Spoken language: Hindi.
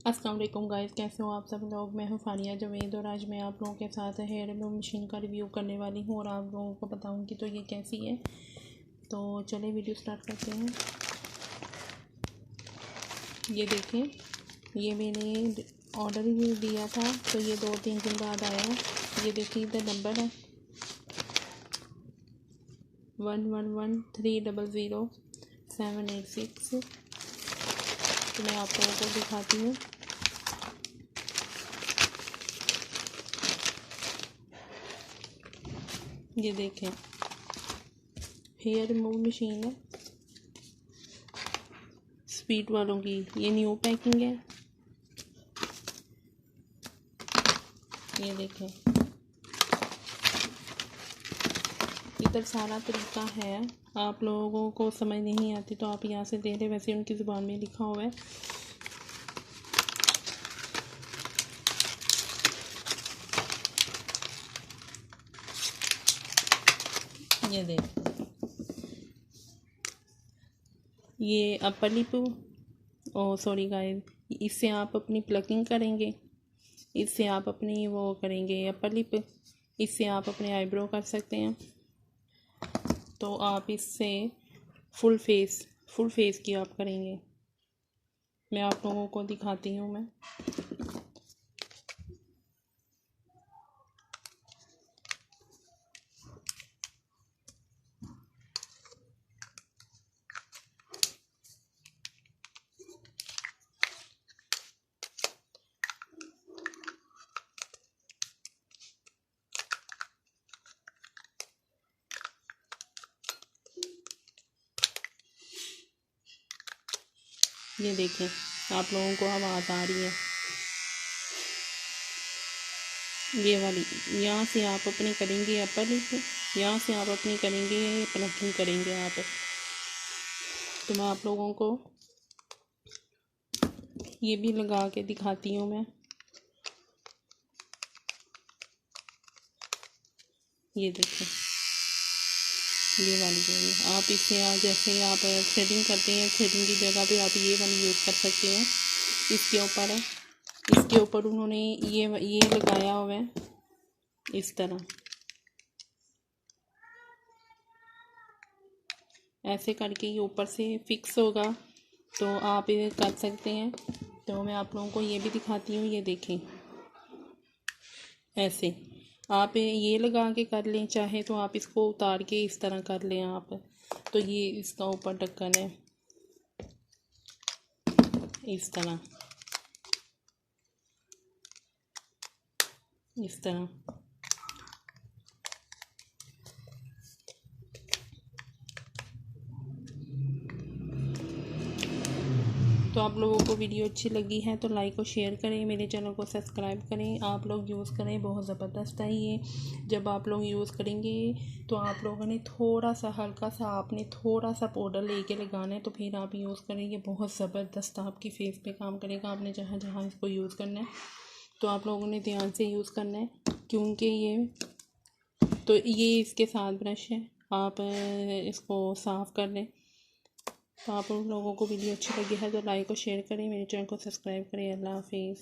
अस्सलाम वालेकुम गाइस, कैसे हो आप सब लोग। मैं हूँ फानिया जवेद और आज मैं आप लोगों के साथ हेयर रिमूव मशीन का रिव्यू करने वाली हूँ और आप लोगों को बताऊँगी तो ये कैसी है। तो चलिए वीडियो स्टार्ट करते हैं। ये देखें, ये मैंने ऑर्डर ही दिया था तो ये 2-3 दिन बाद आया है। ये देखिए इधर नंबर है 1113000786। तो मैं आप लोगों को दिखाती हूँ। ये देखें, हेयर रिमूव मशीन है स्पीड वालों की। ये न्यू पैकिंग है। ये देखें, इधर सारा तरीका है। आप लोगों को समझ नहीं आती तो आप यहाँ से दे दें, वैसे उनकी ज़ुबान में लिखा हुआ है। ये देख, ये अपर लिप, ओ सॉरी गाइस, इससे आप अपनी प्लकिंग करेंगे, इससे आप अपनी वो करेंगे अपर लिप, इससे आप अपने आईब्रो कर सकते हैं। तो आप इससे फुल फेस की आप करेंगे। मैं आप लोगों को दिखाती हूँ। मैं ये देखें, आप लोगों को आवाज़ आ रही है ये वाली। यहाँ से आप अपनी करेंगे अपर लिप, यहाँ से आप अपनी करेंगे प्लकिंग करेंगे आप। तो मैं आप लोगों को ये भी लगा के दिखाती हूँ। मैं ये देखें, ये वाली जो है आप इससे जैसे आप थ्रेडिंग करते हैं, थ्रेडिंग की जगह पे आप ये वाली यूज़ कर सकते हैं। इसके ऊपर है, इसके ऊपर उन्होंने ये लगाया हुआ है इस तरह। ऐसे करके ये ऊपर से फिक्स होगा तो आप ये कर सकते हैं। तो मैं आप लोगों को ये भी दिखाती हूँ। ये देखें, ऐसे आप ये लगा के कर लें, चाहे तो आप इसको उतार के इस तरह कर लें आप। तो ये इसका ऊपर ढक्कन है इस तरह, इस तरह। तो आप लोगों को वीडियो अच्छी लगी है तो लाइक और शेयर करें, मेरे चैनल को सब्सक्राइब करें। आप लोग यूज़ करें, बहुत ज़बरदस्त है ये। जब आप लोग यूज़ करेंगे तो आप लोगों ने थोड़ा सा हल्का सा आपने थोड़ा सा पाउडर लेके लगाना है, तो फिर आप यूज़ करेंगे, बहुत ज़बरदस्त आपकी फेस पे काम करेगा। आपने जहाँ जहाँ इसको यूज़ करना है तो आप लोगों ने ध्यान से यूज़ करना है, क्योंकि ये इसके साथ ब्रश है, आप इसको साफ़ कर लें। तो आप उन लोगों को वीडियो अच्छी लगी है तो लाइक और शेयर करें, मेरे चैनल को सब्सक्राइब करें। अल्लाह हाफिज़।